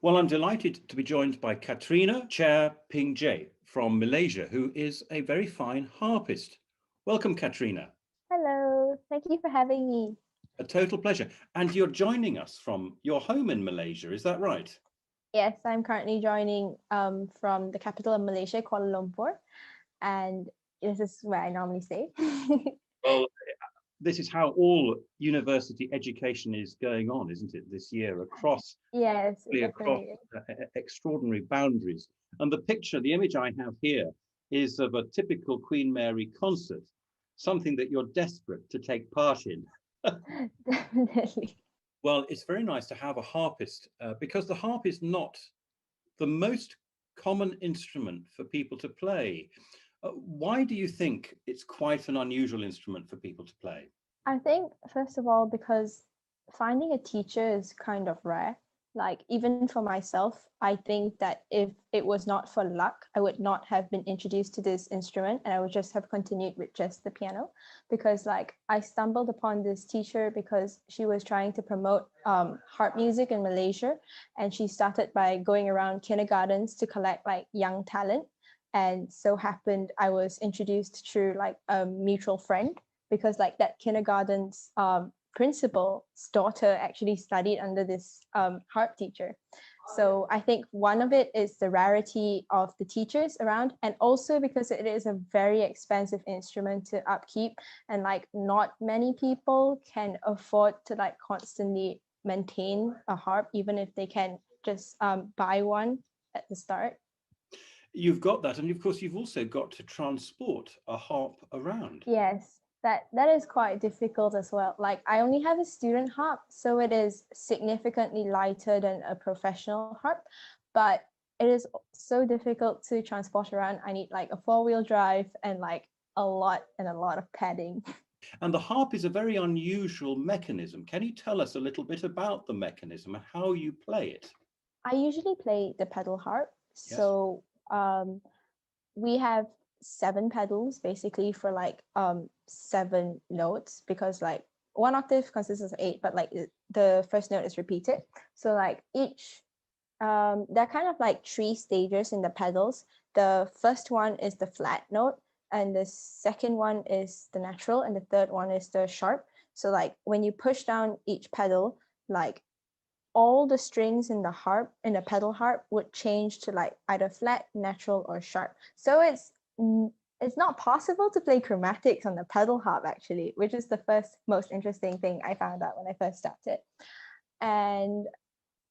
Well, I'm delighted to be joined by Kathrina Jieh from Malaysia, who is a very fine harpist. Welcome, Kathrina. Hello, thank you for having me. A total pleasure. And you're joining us from your home in Malaysia, is that right? Yes, I'm currently joining from the capital of Malaysia, Kuala Lumpur, and this is where I normally stay. Well, this is how all university education is going on, isn't it, this year across Yes, it really across definitely is. extraordinary boundaries. And the image I have here is of a typical Queen Mary concert, something that you're desperate to take part in. Definitely. Well, it's very nice to have a harpist because the harp is not the most common instrument for people to play. Why do you think it's quite an unusual instrument for people to play? I think, first of all, because finding a teacher is kind of rare. Like, even for myself, I think that if it was not for luck, I would not have been introduced to this instrument and I would just have continued with just the piano. Because, like, I stumbled upon this teacher because she was trying to promote harp music in Malaysia. And she started by going around kindergartens to collect, like, young talent. And so happened I was introduced through, like, a mutual friend because like that kindergarten's principal's daughter actually studied under this harp teacher. So I think one of it is the rarity of the teachers around, and also because it is a very expensive instrument to upkeep, and like not many people can afford to like constantly maintain a harp, even if they can just buy one at the start. You've got that, and of course, you've also got to transport a harp around. Yes, that is quite difficult as well. Like I only have a student harp, so it is significantly lighter than a professional harp, but it is so difficult to transport around. I need like a four-wheel drive and like a lot of padding. And the harp is a very unusual mechanism. Can you tell us a little bit about the mechanism and how you play it? I usually play the pedal harp, Yes. so we have seven pedals basically for like seven notes because like one octave consists of eight, but like the first note is repeated. So like each there are kind of like three stages in the pedals. The first one is the flat note, and the second one is the natural, and the third one is the sharp. So like when you push down each pedal, like all the strings in the harp, in the pedal harp, would change to like either flat, natural, or sharp. So it's not possible to play chromatics on the pedal harp actually, which is the first most interesting thing I found out when I first started. And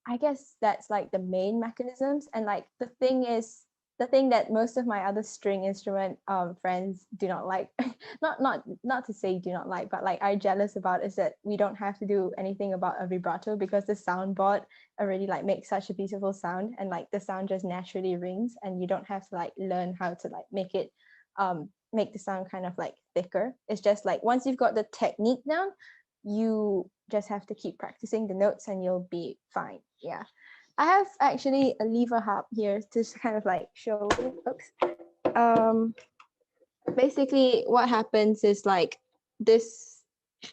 I guess that's like the main mechanisms. And like the thing that most of my other string instrument friends do not like, not to say do not like, but like are jealous about is that we don't have to do anything about a vibrato because the soundboard already like makes such a beautiful sound, and like the sound just naturally rings, and you don't have to like learn how to like make the sound kind of like thicker. It's just like once you've got the technique down, you just have to keep practicing the notes and you'll be fine. Yeah. I have actually a lever harp here to kind of like show. Oops. Um, basically, what happens is like this.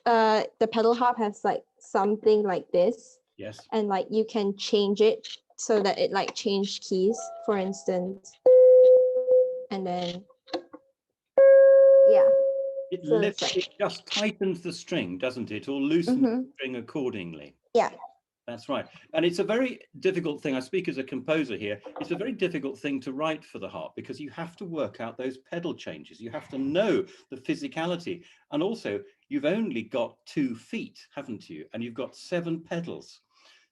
The pedal harp has like something like this, Yes. and like you can change it so that it like change keys, for instance, and then yeah. It So lifts, it's like it just tightens the string, doesn't it? Or loosens the string accordingly. yeah. That's right. And it's a very difficult thing. I speak as a composer here. It's a very difficult thing to write for the harp because you have to work out those pedal changes. You have to know the physicality. And also, you've only got 2 feet, haven't you? And you've got 7 pedals.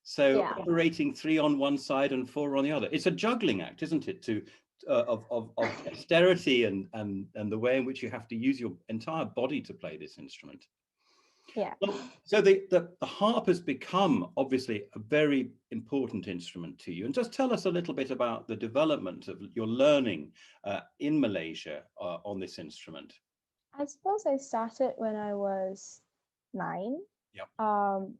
So Yeah. operating 3 on one side and 4 on the other. It's a juggling act, isn't it? Of dexterity and the way in which you have to use your entire body to play this instrument. Yeah. Well, so the harp has become obviously a very important instrument to you. And just tell us a little bit about the development of your learning in Malaysia on this instrument. I suppose I started when I was 9. Yeah. Um,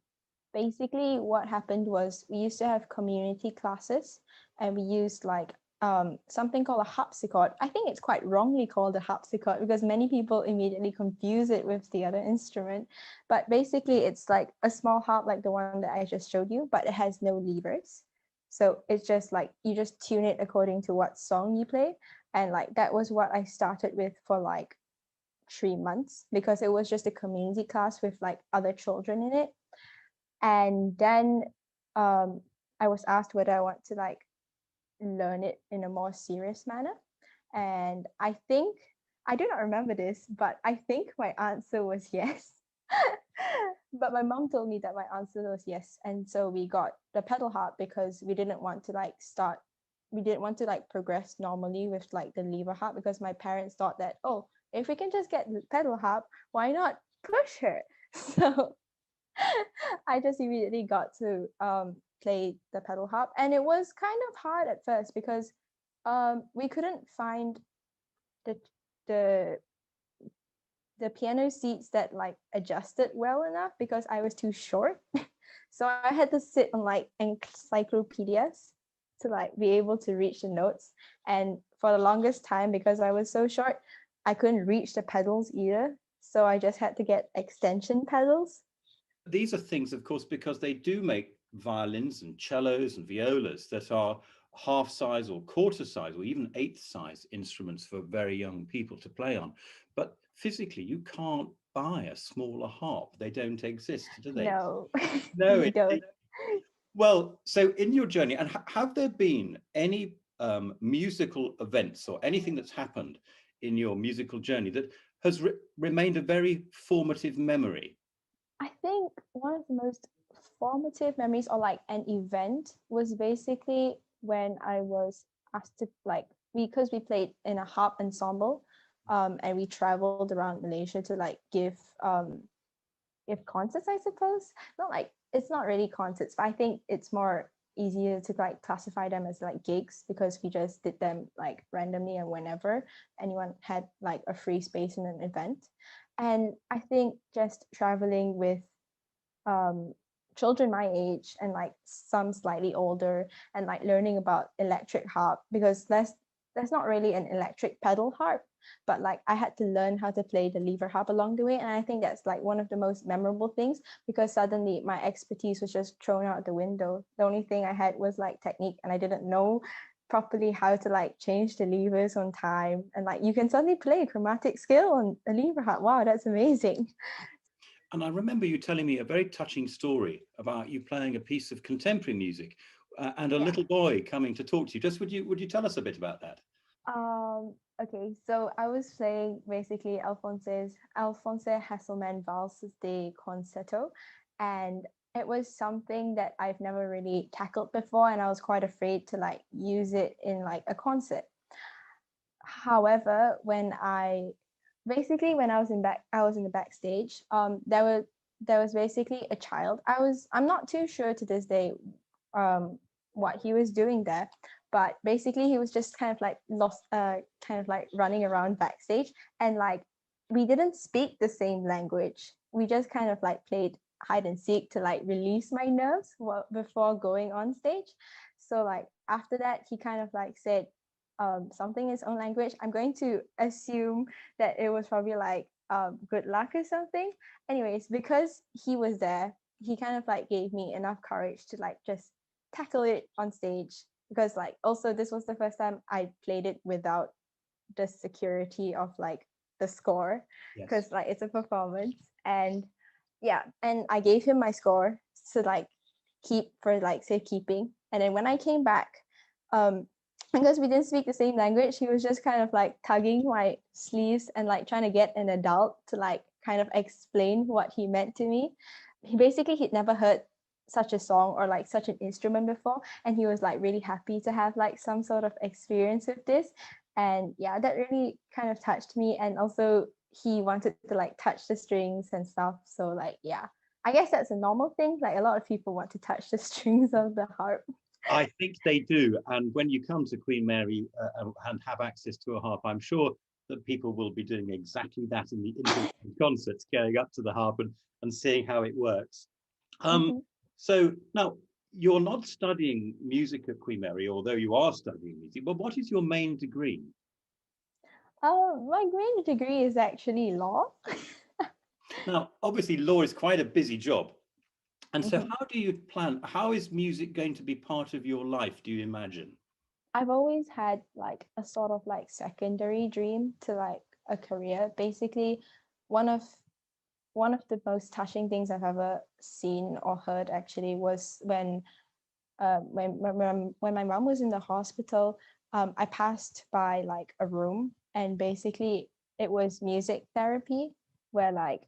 basically, what happened was we used to have community classes, and we used like something called a harpsichord. I think it's quite wrongly called a harpsichord because many people immediately confuse it with the other instrument. But basically, it's like a small harp like the one that I just showed you, but it has no levers. So it's just like you just tune it according to what song you play. And like that was what I started with for like 3 months, because it was just a community class with like other children in it. And then I was asked whether I want to like learn it in a more serious manner. And I think, I do not remember this, but I think my answer was yes. But my mom told me that my answer was yes. And so we got the pedal harp because we didn't want to like progress normally with like the lever harp, because my parents thought that, oh, if we can just get the pedal harp, why not push her? So I just immediately got to play the pedal harp, and it was kind of hard at first because we couldn't find the the the piano seats that like adjusted well enough because I was too short. So I had to sit on like encyclopedias to like be able to reach the notes. And for the longest time, because I was so short, I couldn't reach the pedals either. So I just had to get extension pedals. These are things, of course, because they do make violins and cellos and violas that are half size or quarter size or even eighth size instruments for very young people to play on. But physically, you can't buy a smaller harp. They don't exist, do they? No, No, we don't. well, so in your journey, and have there been any musical events or anything that's happened in your musical journey that has remained a very formative memory? I think one of the most formative memories, or like an event, was basically when I was asked to like, because we played in a harp ensemble, and we traveled around Malaysia to like give concerts, I suppose. Not like, it's not really concerts, but I think it's more easier to like classify them as like gigs, because we just did them like randomly and whenever anyone had like a free space in an event. And I think just traveling with um children my age and like some slightly older, and like learning about electric harp, because there's not really an electric pedal harp, but like I had to learn how to play the lever harp along the way. And I think that's like one of the most memorable things, because suddenly my expertise was just thrown out the window. The only thing I had was like technique, and I didn't know properly how to like change the levers on time. And like you can suddenly play a chromatic scale on a lever harp. Wow, that's amazing. And I remember you telling me a very touching story about you playing a piece of contemporary music and a Yeah. little boy coming to talk to you. Just would you tell us a bit about that? Okay, so I was playing basically Alphonse Hasselmann Valses de Concerto, and it was something that I've never really tackled before, and I was quite afraid to like use it in like a concert. However, when I was in the backstage, there was basically a child. I'm not too sure to this day what he was doing there, but basically he was just kind of like lost, kind of like running around backstage. And like we didn't speak the same language, we just kind of like played hide and seek to like release my nerves before going on stage. So like after that he kind of like said something in his own language. I'm going to assume that it was probably like good luck or something. Anyways, because he was there, he kind of like gave me enough courage to like just tackle it on stage, because like also this was the first time I played it without the security of like the score, Yes. because like it's a performance. And yeah, and I gave him my score to like keep for like safekeeping. And then when I came back, um because we didn't speak the same language, he was just kind of like tugging my sleeves and like trying to get an adult to like kind of explain what he meant to me. He'd never heard such a song or like such an instrument before, and he was like really happy to have like some sort of experience with this. And yeah, that really kind of touched me. And also he wanted to like touch the strings and stuff, so like yeah, I guess that's a normal thing, like a lot of people want to touch the strings of the harp. I think they do. And when you come to Queen Mary and have access to a harp, I'm sure that people will be doing exactly that in the concerts, going up to the harp and seeing how it works. Um, Mhm. so now you're not studying music at Queen Mary, although you are studying music, but what is your main degree? My main degree is actually law. Now, obviously, law is quite a busy job. And so Mhm. how do you plan? How is music going to be part of your life, do you imagine? I've always had like a sort of like secondary dream to like a career. Basically, one of one of the most touching things I've ever seen or heard actually was when my mom was in the hospital. I passed by like a room, and basically it was music therapy, where like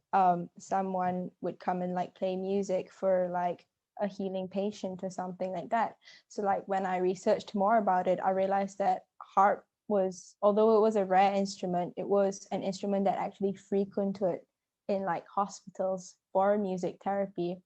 someone would come and like play music for like a healing patient or something like that. So like when I researched more about it, I realized that harp was, although it was a rare instrument, it was an instrument that actually frequented in like hospitals for music therapy.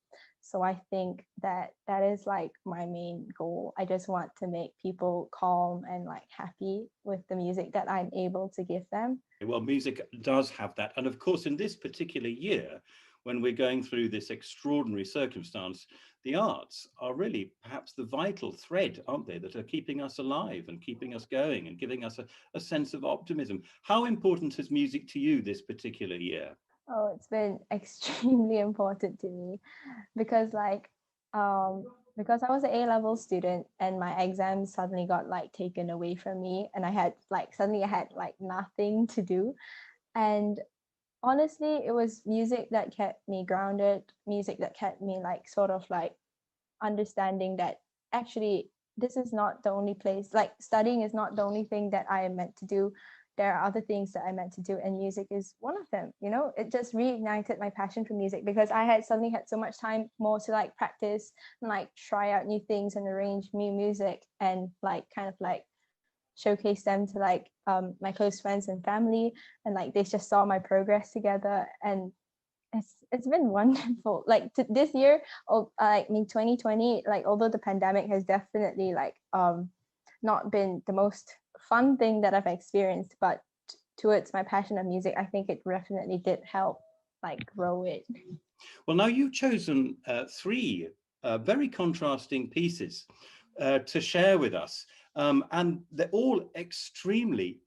So I think that that is like my main goal. I just want to make people calm and like happy with the music that I'm able to give them. Well, music does have that. And of course, in this particular year, when we're going through this extraordinary circumstance, the arts are really perhaps the vital thread, aren't they, that are keeping us alive and keeping us going and giving us a sense of optimism. How important is music to you this particular year? Oh, it's been extremely important to me because like um because I was an A-level student and my exams suddenly got like taken away from me, and I had like suddenly I had like nothing to do. And honestly, it was music that kept me grounded, music that kept me like sort of like understanding that actually this is not the only place, like studying is not the only thing that I am meant to do. There are other things that I'm meant to do, and music is one of them. It just reignited my passion for music because I had suddenly had so much time more to like practice and like try out new things and arrange new music and like kind of like showcase them to like my close friends and family, and like they just saw my progress together. And it's been wonderful. Like this year, like 2020, like although the pandemic has definitely like not been the most fun thing that I've experienced, but towards my passion of music, I think it definitely did help like grow it. Well, now you've chosen three very contrasting pieces to share with us, and they're all extremely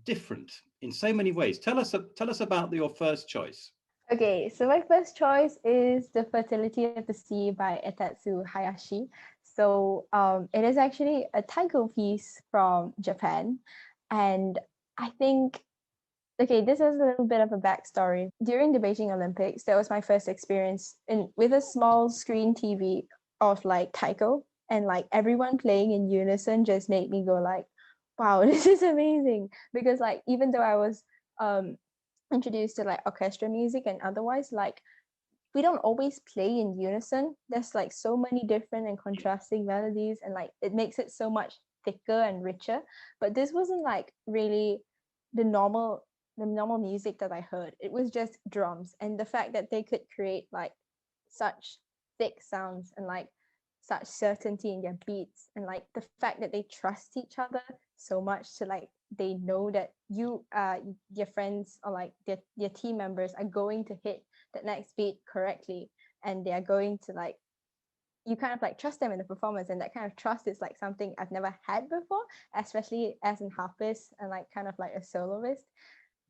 different in so many ways. Tell us about your first choice. Okay, so my first choice is The Fertility of the Sea by Etatsu Hayashi. So it is actually a taiko piece from Japan. And I think, okay, this is a little bit of a backstory. During the Beijing Olympics, that was my first experience with a small screen TV of like taiko. And like everyone playing in unison just made me go like, wow, this is amazing. Because like even though I was um introduced to like orchestra music and otherwise, like we don't always play in unison. There's like so many different and contrasting melodies, and like it makes it so much thicker and richer. But this wasn't like really the normal the normal music that I heard. It was just drums, and the fact that they could create like such thick sounds and like such certainty in their beats, and like the fact that they trust each other so much to like they know that your friends or like their team members are going to hit the next beat correctly, and they are going to like you kind of like trust them in the performance, and that kind of trust is like something I've never had before, especially as an harpist and like kind of like a soloist.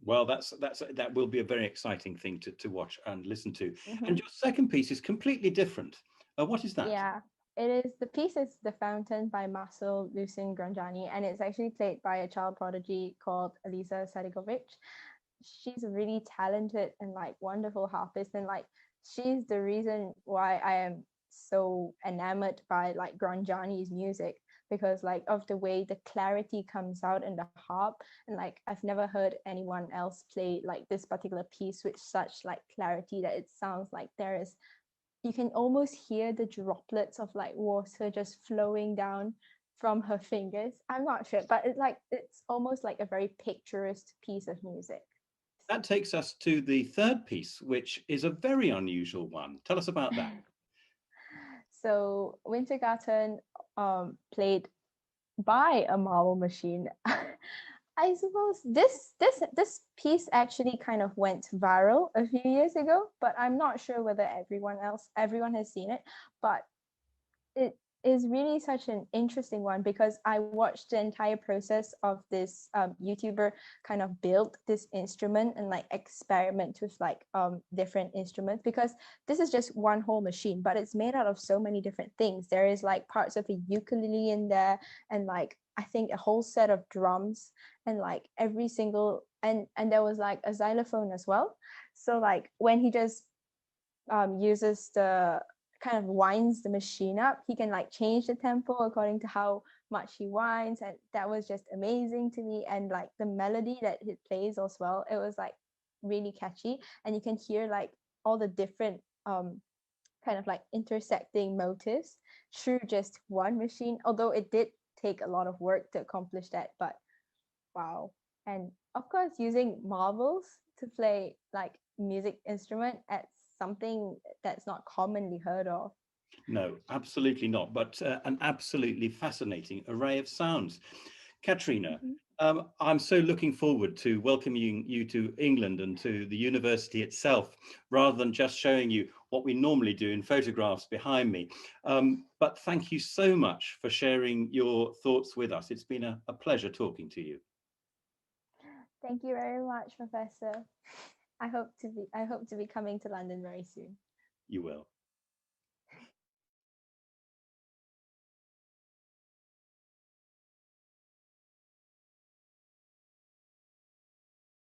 Well, that will be a very exciting thing to watch and listen to. And Mhm. your second piece is completely different. What is that? Yeah, it is. The piece is The Fountain by Marcel Lucien Grangiani, and it's actually played by a child prodigy called Elisa Sadigovic. She's a really talented and like wonderful harpist, and like she's the reason why I am so enamored by like Grangiani's music, because like of the way the clarity comes out in the harp, and like I've never heard anyone else play like this particular piece with such like clarity that it sounds like there is, you can almost hear the droplets of like water just flowing down from her fingers. I'm not sure, but it's almost like a very picturesque piece of music. That takes us to the third piece, which is a very unusual one. Tell us about that. So Wintergarten, played by a marble machine. I suppose this piece actually kind of went viral a few years ago, but I'm not sure whether everyone has seen it. But it is really such an interesting one because I watched the entire process of this YouTuber kind of build this instrument and like experiment with like different instruments, because this is just one whole machine, but it's made out of so many different things. There is like parts of a ukulele in there, and like I think a whole set of drums, and like every single, and there was like a xylophone as well. So like when he just uses the kind of winds the machine up, he can like change the tempo according to how much he winds, and that was just amazing to me. And like the melody that it plays as well, it was like really catchy, and you can hear like all the different kind of like intersecting motifs through just one machine, although it did take a lot of work to accomplish that. But wow. And of course, using marbles to play like music instrument at something that's not commonly heard of. No, absolutely not, but an absolutely fascinating array of sounds. Kathrina, Mhm. I'm so looking forward to welcoming you to England and to the university itself, rather than just showing you what we normally do in photographs behind me. But thank you so much for sharing your thoughts with us. It's been a pleasure talking to you. Thank you very much, Professor. I hope to be coming to London very soon. You will.